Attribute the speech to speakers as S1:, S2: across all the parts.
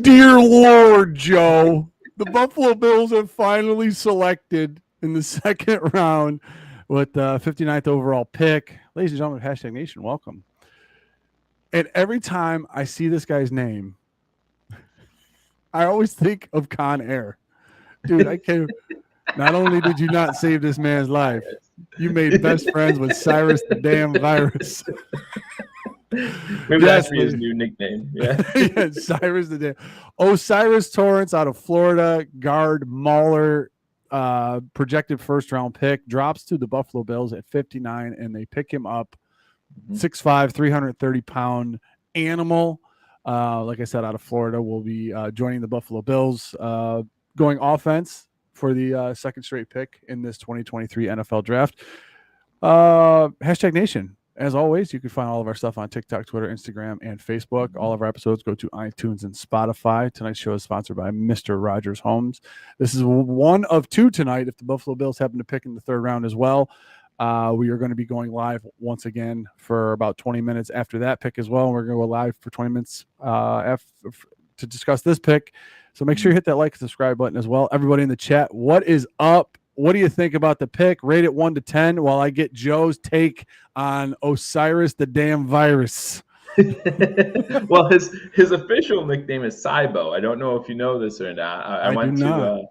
S1: dear Lord, Joe. The Buffalo Bills have finally selected in the second round with the 59th overall pick. Ladies and gentlemen, hashtag Nation, welcome. And every time I see this guy's name, I always think of Con Air. Dude, I can't. Not only did you not save this man's life, you made best friends with Cyrus the damn virus.
S2: Maybe that's his new nickname. Yeah.
S1: Yeah, Cyrus the damn. O'Cyrus Torrence out of Florida, guard Mauler, projected first round pick, drops to the Buffalo Bills at 59, and they pick him up. 6'5", 330-pound animal. Like I said, out of Florida, will be joining the Buffalo Bills, going offense for the second straight pick in this 2023 NFL draft. Hashtag Nation. As always, you can find all of our stuff on TikTok, Twitter, Instagram, and Facebook. All of our episodes go to iTunes and Spotify. Tonight's show is sponsored by Mr. Rogers Homes. This is one of two tonight if the Buffalo Bills happen to pick in the third round as well. We are going to be going live once again for about 20 minutes after that pick as well. And we're going to go live for 20 minutes to discuss this pick. So make sure you hit that like and subscribe button as well. Everybody in the chat, what is up? What do you think about the pick? Rate it 1 to 10 while I get Joe's take on O'Cyrus the damn virus.
S2: Well, his official nickname is Cybo. I don't know if you know this or not. I went to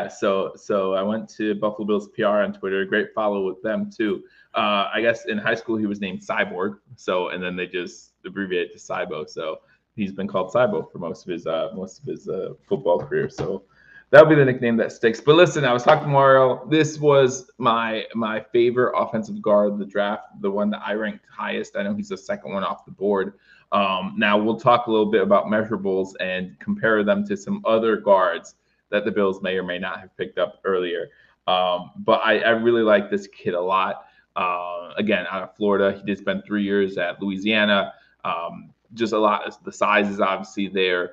S2: so I went to Buffalo Bills PR on Twitter. Great follow with them too. I guess in high school he was named Cyborg. So and then they just abbreviated to Cybo. So he's been called Cybo for most of his football career. So that'll be the nickname that sticks. But listen, I was talking to Mario. This was my favorite offensive guard of the draft, the one that I ranked highest. I know he's the second one off the board. Now we'll talk a little bit about measurables and compare them to some other guards that the Bills may or may not have picked up earlier. But I really like this kid a lot. Again, out of Florida, he did spend 3 years at Louisiana. Just a lot. The size is obviously there.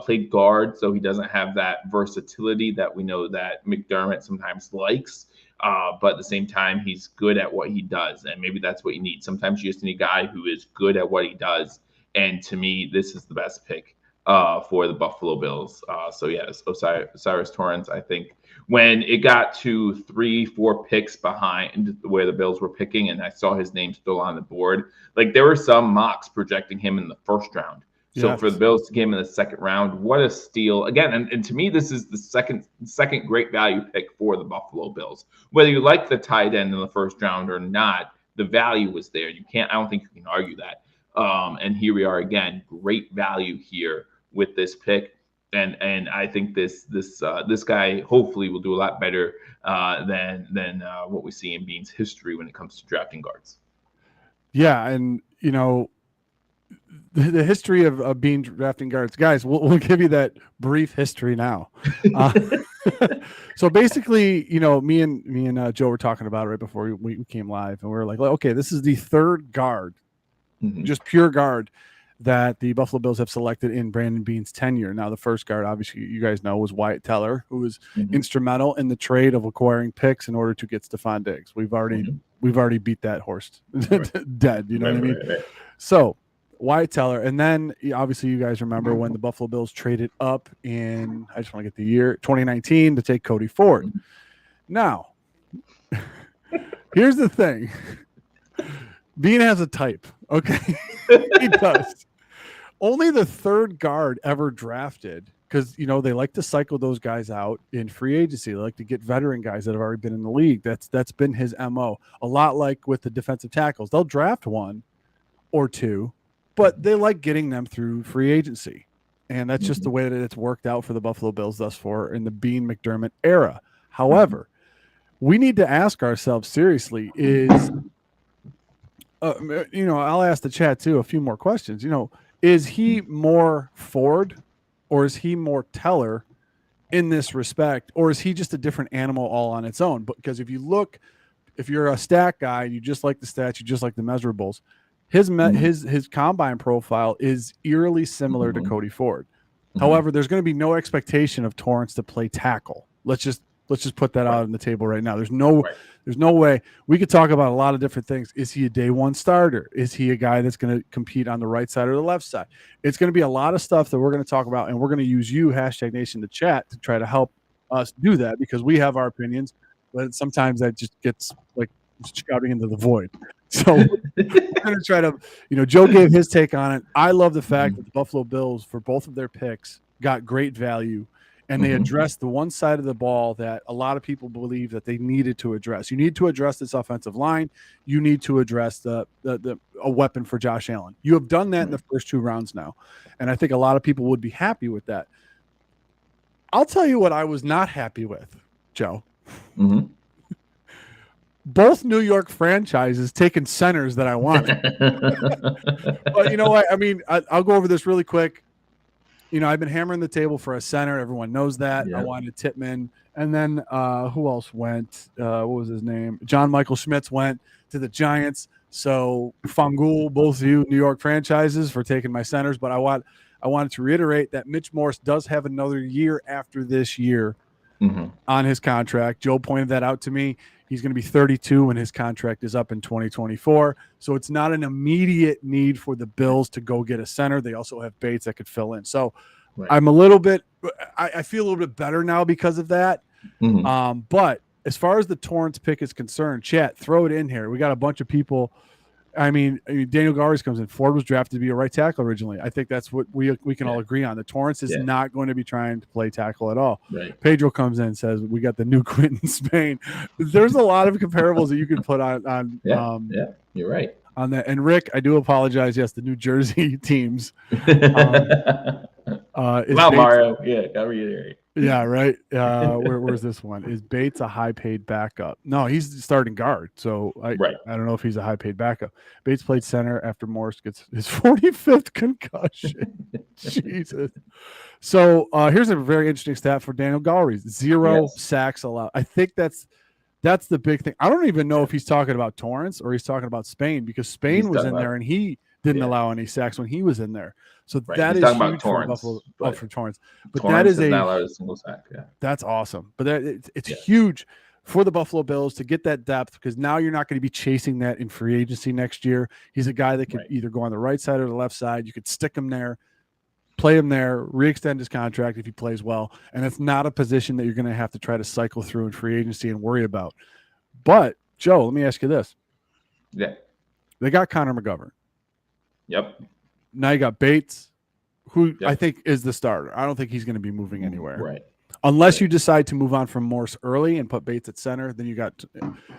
S2: Played guard, so he doesn't have that versatility that we know that McDermott sometimes likes. But at the same time, he's good at what he does, and maybe that's what you need. Sometimes you just need a guy who is good at what he does, and to me, this is the best pick for the Buffalo Bills. So yes, O'Cyrus Torrence. I think when it got to 3-4 picks behind where the Bills were picking, and I saw his name still on the board, like there were some mocks projecting him in the first round. So yes, for the Bills to get him in the second round, what a steal. Again, and to me, this is the second great value pick for the Buffalo Bills. Whether you like the tight end in the first round or not, the value was there. I don't think you can argue that. And here we are again, great value here with this pick. And I think this guy hopefully will do a lot better than what we see in Beane's history when it comes to drafting guards.
S1: Yeah, and you know, the history of Beane drafting guards, guys. We'll give you that brief history now. So basically, you know, me and Joe were talking about it right before we came live, and we were like, okay, this is the third guard, just pure guard, that the Buffalo Bills have selected in Brandon Beane's tenure. Now, the first guard, obviously, you guys know, was Wyatt Teller, who was instrumental in the trade of acquiring picks in order to get Stephon Diggs. We've already beat that horse dead. You know what I mean? Right. So Wyatt Teller, and then obviously you guys remember when the Buffalo Bills traded up in, I just want to get the year, 2019, to take Cody Ford. Now, here's the thing. Beane has a type, okay? He does. Only the third guard ever drafted, because, you know, they like to cycle those guys out in free agency. They like to get veteran guys that have already been in the league. That's been his MO. A lot like with the defensive tackles. They'll draft one or two, but they like getting them through free agency. And that's just the way that it's worked out for the Buffalo Bills thus far in the Beane McDermott era. However, we need to ask ourselves seriously is, you know, I'll ask the chat too a few more questions. You know, is he more Ford or is he more Teller in this respect? Or is he just a different animal all on its own? Because if you look, if you're a stat guy, you just like the stats, you just like the measurables, his combine profile is eerily similar to Cody Ford. However, there's going to be no expectation of Torrence to play tackle. Let's Let's just put that out on the table right now. There's no way. We could talk about a lot of different things. Is he a day one starter? Is he a guy that's going to compete on the right side or the left side? It's going to be a lot of stuff that we're going to talk about, and we're going to use you, #Nation, to chat to try to help us do that, because we have our opinions, but sometimes that just gets like shouting into the void. So we're going to try to, Joe gave his take on it. I love the fact that the Buffalo Bills, for both of their picks, got great value, and they addressed the one side of the ball that a lot of people believe that they needed to address. You need to address this offensive line. You need to address a weapon for Josh Allen. You have done that in the first 2 rounds now, and I think a lot of people would be happy with that. I'll tell you what I was not happy with, Joe. Both New York franchises taking centers that I wanted. But you know what? I mean, I'll go over this really quick. I've been hammering the table for a center. Everyone knows that. I wanted Tittman. And then who else went? What was his name? John Michael Schmitz went to the Giants. So Fangul, both of you New York franchises, for taking my centers. But I wanted to reiterate that Mitch Morse does have another year after this year on his contract. Joe pointed that out to me. He's going to be 32 when his contract is up in 2024. So it's not an immediate need for the Bills to go get a center. They also have Bates that could fill in. So I'm a little bit – I feel a little bit better now because of that. But as far as the Torrance pick is concerned, chat, throw it in here. We got a bunch of people – I mean, Daniel Gowries comes in. Ford was drafted to be a right tackle originally. I think that's what we can all agree on. The Torrance is not going to be trying to play tackle at all. Pedro comes in and says, we got the new Quinton Spain. There's a lot of comparables that you can put on.
S2: You're right.
S1: On that. And Rick, I do apologize. Yes, the New Jersey teams.
S2: Mario. Yeah, gotta reiterate.
S1: Yeah, right. Where's this one? Is Bates a high-paid backup? No, he's starting guard. So I don't know if he's a high-paid backup. Bates played center after Morse gets his 45th concussion. Jesus. So here's a very interesting stat for Daniel Gowries: 0 sacks allowed. I think that's the big thing. I don't even know if he's talking about Torrance or he's talking about Spain, because Spain was in there and he didn't allow any sacks when he was in there. So that is huge for Buffalo, for Torrance. But
S2: Torrance
S1: that is
S2: not allowed a single sack. Yeah,
S1: that's awesome. But it's huge for the Buffalo Bills to get that depth, because now you're not going to be chasing that in free agency next year. He's a guy that could either go on the right side or the left side. You could stick him there, play him there, re-extend his contract if he plays well. And it's not a position that you're going to have to try to cycle through in free agency and worry about. But, Joe, let me ask you this.
S2: Yeah.
S1: They got Connor McGovern.
S2: Yep.
S1: Now you got Bates, who I think is the starter. I don't think he's going to be moving anywhere.
S2: Right.
S1: Unless you decide to move on from Morse early and put Bates at center, then you got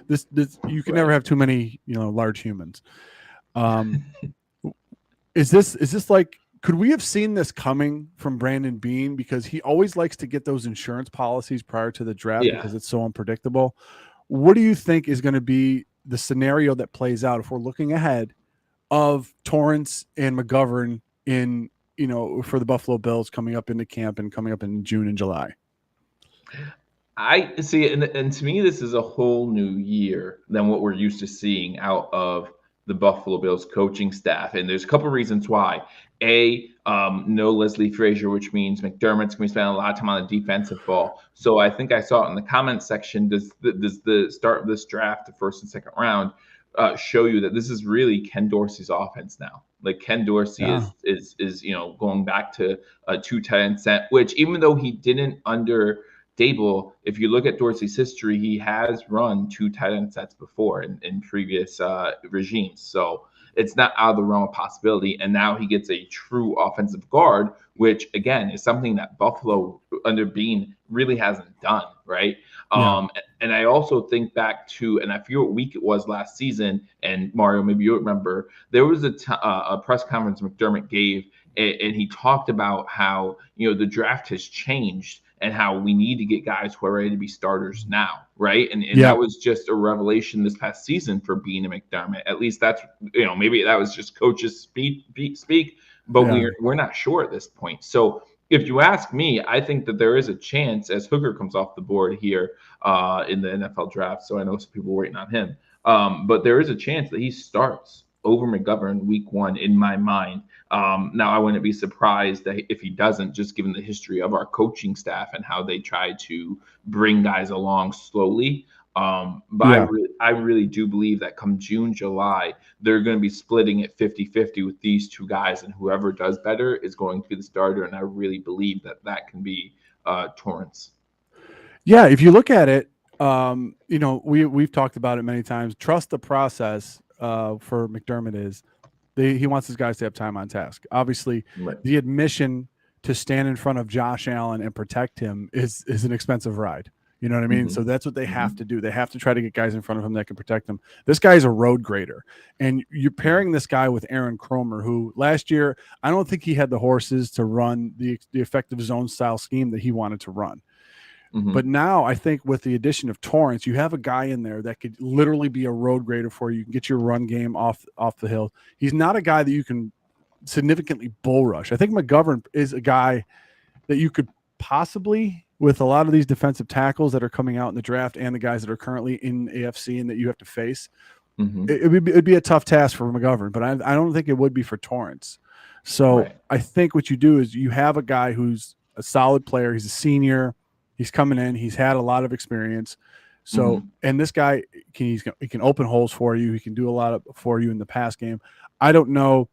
S1: this you can never have too many, large humans. Is this like, could we have seen this coming from Brandon Beane? Because he always likes to get those insurance policies prior to the draft because it's so unpredictable. What do you think is going to be the scenario that plays out if we're looking ahead of Torrance and McGovern in, for the Buffalo Bills coming up into camp and coming up in June and July?
S2: I see, and to me, this is a whole new year than what we're used to seeing out of the Buffalo Bills coaching staff. And there's a couple of reasons why. No Leslie Frazier, which means McDermott's going to be spending a lot of time on the defensive ball. So I think I saw it in the comments section. Does the start of this draft, the first and second round, show you that this is really Ken Dorsey's offense now? Like Ken Dorsey is going back to a 2 tight end set, which even though he didn't under Dable, if you look at Dorsey's history, he has run 2 tight end sets before in previous regimes. So it's not out of the realm of possibility. And now he gets a true offensive guard, which, again, is something that Buffalo under Beane really hasn't done, right? And I also think back to, and I forget what week it was last season, and Mario, maybe you remember, there was a press conference McDermott gave, and he talked about how, the draft has changed and how we need to get guys who are ready to be starters now, right? And that was just a revelation this past season for Beane and McDermott. At least that's, maybe that was just coaches speak, but we're not sure at this point. So if you ask me, I think that there is a chance as Hooker comes off the board here in the NFL draft. So I know some people are waiting on him, but there is a chance that he starts over McGovern week 1 in my mind. Now, I wouldn't be surprised that if he doesn't, just given the history of our coaching staff and how they try to bring guys along slowly. But
S1: Yeah.
S2: I really do believe that come June, July, they're going to be splitting it 50-50 with these two guys, and whoever does better is going to be the starter. And I really believe that can be Torrence.
S1: Yeah, if you look at it, we've talked about it many times. Trust the process for McDermott is he wants his guys to have time on task. Obviously, the admission to stand in front of Josh Allen and protect him is an expensive ride. You know what I mean? So that's what they have to do. They have to try to get guys in front of him that can protect him. This guy's a road grader. And you're pairing this guy with Aaron Cromer, who last year, I don't think he had the horses to run the effective zone style scheme that he wanted to run. But now I think with the addition of Torrence, you have a guy in there that could literally be a road grader for you. You can get your run game off the hill. He's not a guy that you can significantly bull rush. I think McGovern is a guy that you could possibly, with a lot of these defensive tackles that are coming out in the draft and the guys that are currently in AFC and that you have to face, it'd be a tough task for McGovern, but I don't think it would be for Torrence. So I think what you do is you have a guy who's a solid player. He's a senior. He's coming in. He's had a lot of experience. So, and this guy he can open holes for you. He can do a lot for you in the pass game. I don't know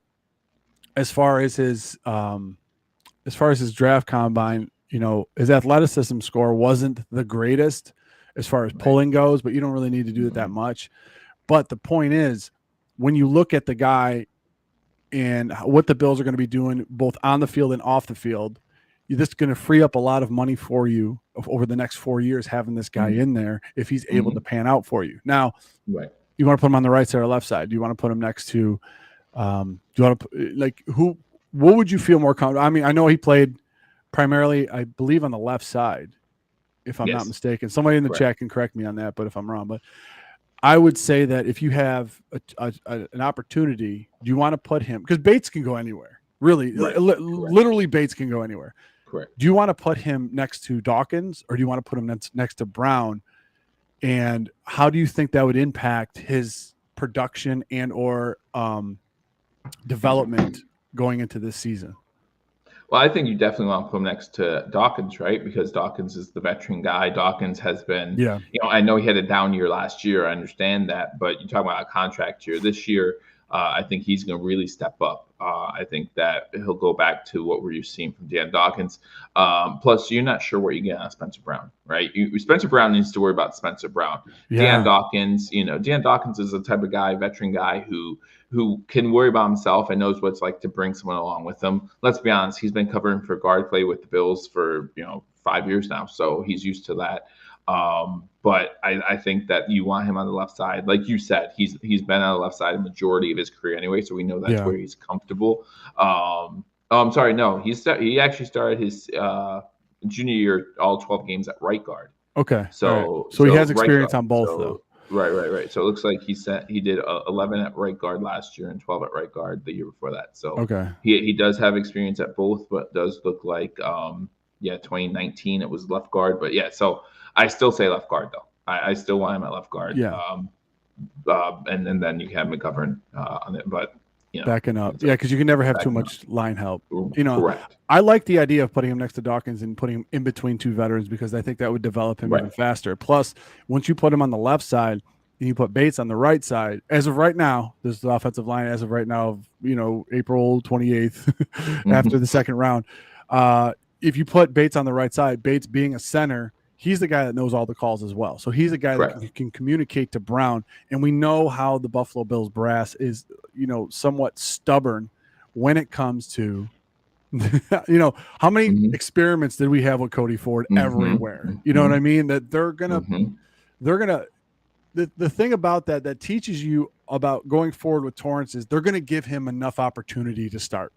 S1: as far as his draft combine, his athleticism score wasn't the greatest as far as pulling goes, but you don't really need to do it that much. But the point is, when you look at the guy and what the Bills are going to be doing both on the field and off the field, this is going to free up a lot of money for you over the next 4 years, having this guy in there if he's able to pan out for you. Now, you want to put him on the right side or left side? Do you want to put him next to do you want to what would you feel more comfortable? I mean, I know he played primarily, I believe, on the left side, if I'm not mistaken. Somebody in the chat can correct me on that, but if I'm wrong, but I would say that if you have an opportunity, do you want to put him, because Bates can go anywhere, really, literally Bates can go anywhere.
S2: Correct.
S1: Do you want to put him next to Dawkins, or do you want to put him next to Brown? And how do you think that would impact his production and or development going into this season?
S2: Well, I think you definitely want to put him next to Dawkins, right? Because Dawkins is the veteran guy. Dawkins has been, I know he had a down year last year. I understand that, but you talk about a contract year. This year, I think he's going to really step up. I think that he'll go back to what we're used to seeing from Dan Dawkins. Plus, you're not sure what you get out of Spencer Brown, right? Spencer Brown needs to worry about Spencer Brown. Dan Dawkins, Dan Dawkins is the type of guy, veteran guy who can worry about himself and knows what it's like to bring someone along with him. Let's be honest, he's been covering for guard play with the Bills for 5 years now, so he's used to that. But I think that you want him on the left side. Like you said, he's been on the left side a majority of his career anyway, so we know that's where he's comfortable. I'm sorry, no, he actually started his junior year all 12 games at right guard.
S1: Okay.
S2: So
S1: he has experience on both though.
S2: Right. So it looks like he did 11 at right guard last year and 12 at right guard the year before that. So he does have experience at both, but does look like 2019 it was left guard. But so I still say left guard though. I still want him at left guard. And then you have McGovern on it, but
S1: backing up. Because you can never have too much line help.
S2: Correct.
S1: I like the idea of putting him next to Dawkins and putting him in between two veterans because I think that would develop him even faster. Plus, once you put him on the left side and you put Bates on the right side, as of right now, this is the offensive line as of right now of April 28th after the second round. If you put Bates on the right side, Bates being a center, he's the guy that knows all the calls as well. So he's a guy that can communicate to Brown. And we know how the Buffalo Bills brass is, somewhat stubborn when it comes to, how many experiments did we have with Cody Ford everywhere? You know what I mean? That they're going to, the thing about that teaches you about going forward with Torrence is they're going to give him enough opportunity to start.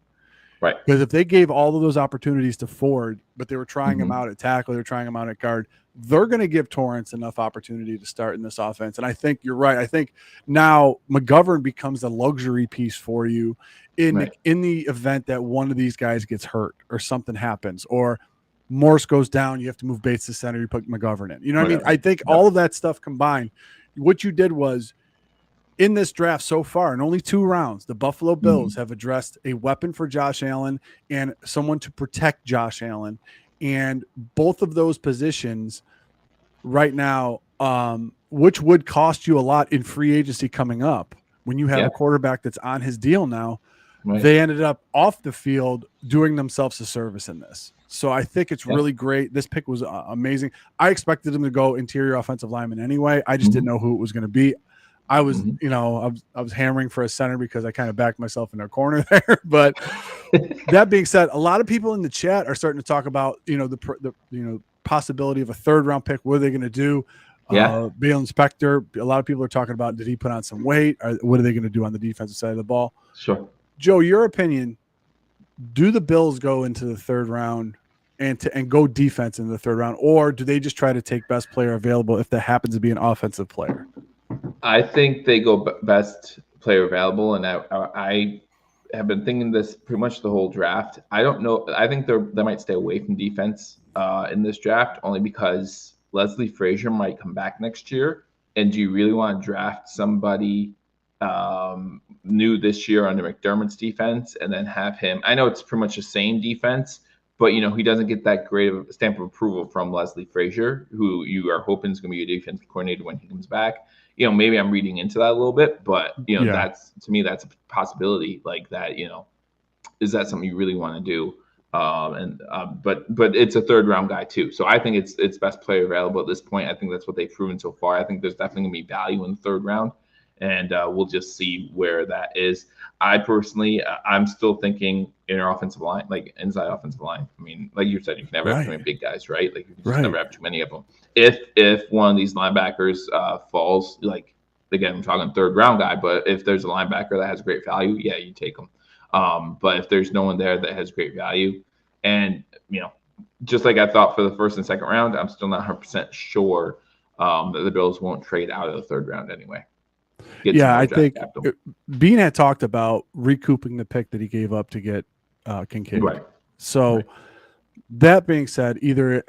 S2: Right.
S1: Because if they gave all of those opportunities to Ford, but they were trying him out at tackle, they're trying him out at guard, they're going to give Torrence enough opportunity to start in this offense. And I think you're right. I think now McGovern becomes a luxury piece for you in the event that one of these guys gets hurt or something happens or Morse goes down, you have to move Bates to center, you put McGovern in. You know what I mean? I think all of that stuff combined, what you did was in this draft so far, in only 2 rounds, the Buffalo Bills have addressed a weapon for Josh Allen and someone to protect Josh Allen. And both of those positions right now, which would cost you a lot in free agency coming up when you have a quarterback that's on his deal now, they ended up off the field doing themselves a service in this. So I think it's really great. This pick was amazing. I expected him to go interior offensive lineman anyway. I just didn't know who it was going to be. I was, I was hammering for a center because I kind of backed myself in a corner there. But that being said, a lot of people in the chat are starting to talk about, the possibility of a 3rd round pick. What are they going to do? Beane Spector. A lot of people are talking about, did he put on some weight? Or what are they going to do on the defensive side of the ball?
S2: Sure.
S1: Joe, your opinion, do the Bills go into the 3rd round and go defense in the 3rd round, or do they just try to take best player available if that happens to be an offensive player?
S2: I think they go best player available, and I have been thinking this pretty much the whole draft. I don't know. I think they might stay away from defense in this draft, only because Leslie Frazier might come back next year. And do you really want to draft somebody new this year under McDermott's defense and then have him? I know it's pretty much the same defense, but he doesn't get that great of a stamp of approval from Leslie Frazier, who you are hoping is going to be a defensive coordinator when he comes back. Maybe I'm reading into that a little bit, but that's, to me, that's a possibility. Like that, is that something you really want to do? But it's a 3rd round guy too. So I think it's best player available at this point. I think that's what they've proven so far. I think there's definitely gonna be value in the 3rd round, and we'll just see where that is. I personally, I'm still thinking inner offensive line, like inside offensive line. I mean, like you said, you can never have too many big guys, right? Like you can just never have too many of them. If one of these linebackers falls, like again, I'm talking 3rd round guy, but if there's a linebacker that has great value, yeah, you take them. But if there's no one there that has great value, and just like I thought for the 1st and 2nd round, I'm still not 100% sure that the Bills won't trade out of the 3rd round anyway.
S1: I think Beane had talked about recouping the pick that he gave up to get Kincaid. Right. So that being said, either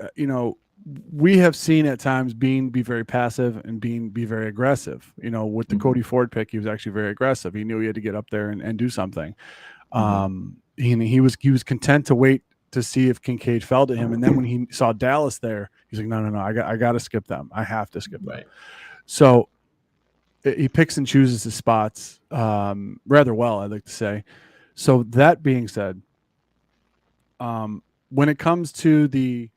S1: we have seen at times Beane be very passive and Beane be very aggressive. With the Cody Ford pick, he was actually very aggressive. He knew he had to get up there and do something. He was content to wait to see if Kincaid fell to him, and then when he saw Dallas there, he's like, no, I got to skip them. I have to skip them. So he picks and chooses his spots rather well, I'd like to say. So that being said, when it comes to the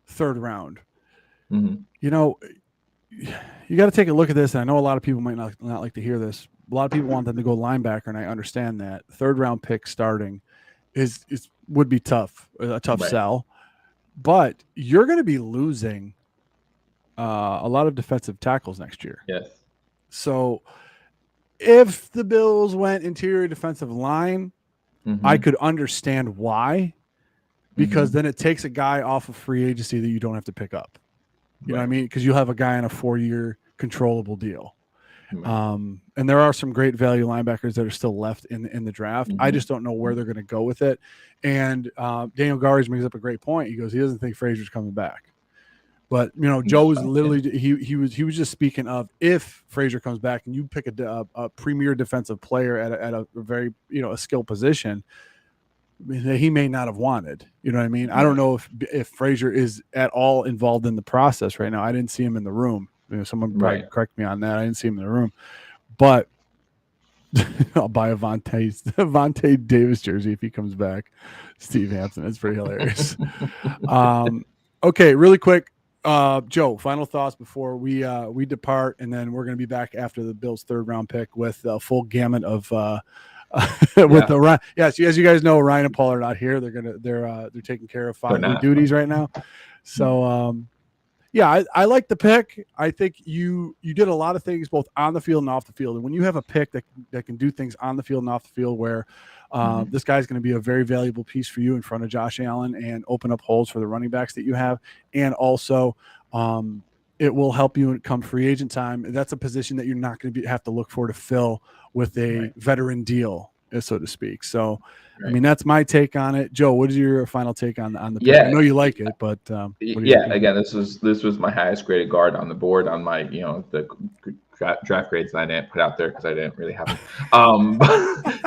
S1: 3rd round, you got to take a look at this. And I know a lot of people might not like to hear this. A lot of people want them to go linebacker, and I understand that. 3rd round pick starting would be tough, a tough sell. But you're going to be losing a lot of defensive tackles next year.
S2: Yes.
S1: So if the Bills went interior defensive line, I could understand why, because then it takes a guy off of free agency that you don't have to pick up. You know what I mean? Because you'll have a guy on a 4-year controllable deal. And there are some great value linebackers that are still left in the draft. I just don't know where they're going to go with it. And Daniel Garage brings up a great point. He goes, he doesn't think Frazier's coming back. But Joe was literally he was just speaking of if Frazier comes back and you pick a premier defensive player at a very a skill position that he may not have wanted. You know what I mean? I don't know if Frazier is at all involved in the process right now. I didn't see him in the room. Someone probably correct me on that. I didn't see him in the room, but I'll buy a Vontae Davis jersey if he comes back. Steve Hampton. It's pretty hilarious. Okay, really quick. Joe, final thoughts before we depart, and then we're going to be back after the Bills' 3rd round pick with a full gamut of with the Ryan. Yeah, so as you guys know, Ryan and Paul are not here. They're taking care of family duties right now. So I like the pick. I think you did a lot of things both on the field and off the field. And when you have a pick that can do things on the field and off the field, where this guy's going to be a very valuable piece for you in front of Josh Allen and open up holes for the running backs that you have. And also it will help you come free agent time. That's a position that you're not going to have to look for to fill with a veteran deal, so to speak. So, I mean, that's my take on it. Joe, what is your final take on the pick? I know you like it, but
S2: again, this was my highest graded guard on the board on my the draft grades that I didn't put out there because I didn't really have them.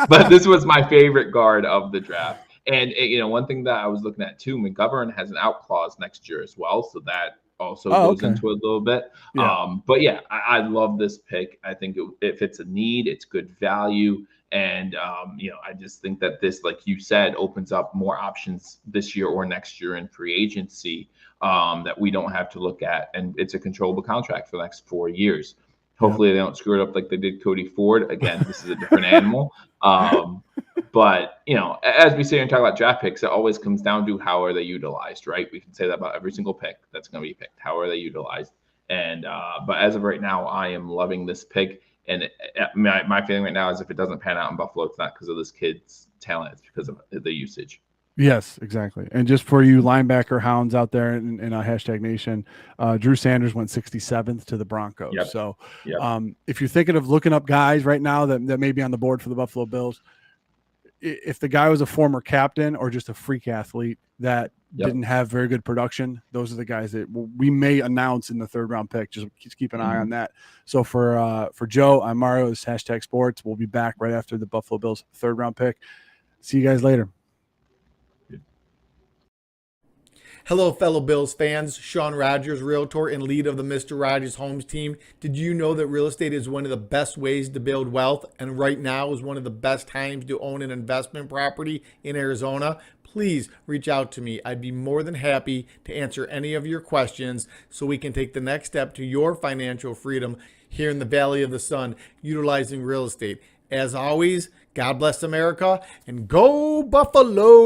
S2: But this was my favorite guard of the draft. And one thing that I was looking at too, McGovern has an out clause next year as well, so that also goes into it a little bit.
S1: Yeah.
S2: But yeah, I love this pick. I think if it's a need, it's good value. And I just think that this, like you said, opens up more options this year or next year in free agency that we don't have to look at. And it's a controllable contract for the next 4 years. Hopefully they don't screw it up like they did Cody Ford. Again, this is a different animal. But, as we say and talk about draft picks, it always comes down to how are they utilized, right? We can say that about every single pick that's going to be picked. How are they utilized? And but as of right now, I am loving this pick. And my feeling right now is if it doesn't pan out in Buffalo, it's not because of this kid's talent. It's because of the usage.
S1: Yes, exactly. And just for you linebacker hounds out there in hashtag nation, Drew Sanders went 67th to the Broncos.
S2: Yep.
S1: So
S2: Yep.
S1: If you're thinking of looking up guys right now that may be on the board for the Buffalo Bills, if the guy was a former captain or just a freak athlete that didn't have very good production, those are the guys that we may announce in the 3rd round pick. Just keep an eye on that. So for Joe, I'm Mario. This is hashtag sports. We'll be back right after the Buffalo Bills 3rd round pick. See you guys later.
S3: Hello, fellow Bills fans. Sean Rogers, realtor and lead of the Mr. Rogers Homes team. Did you know that real estate is one of the best ways to build wealth, and right now is one of the best times to own an investment property in Arizona? Please reach out to me. I'd be more than happy to answer any of your questions so we can take the next step to your financial freedom here in the Valley of the Sun, utilizing real estate. As always, God bless America and go Buffalo!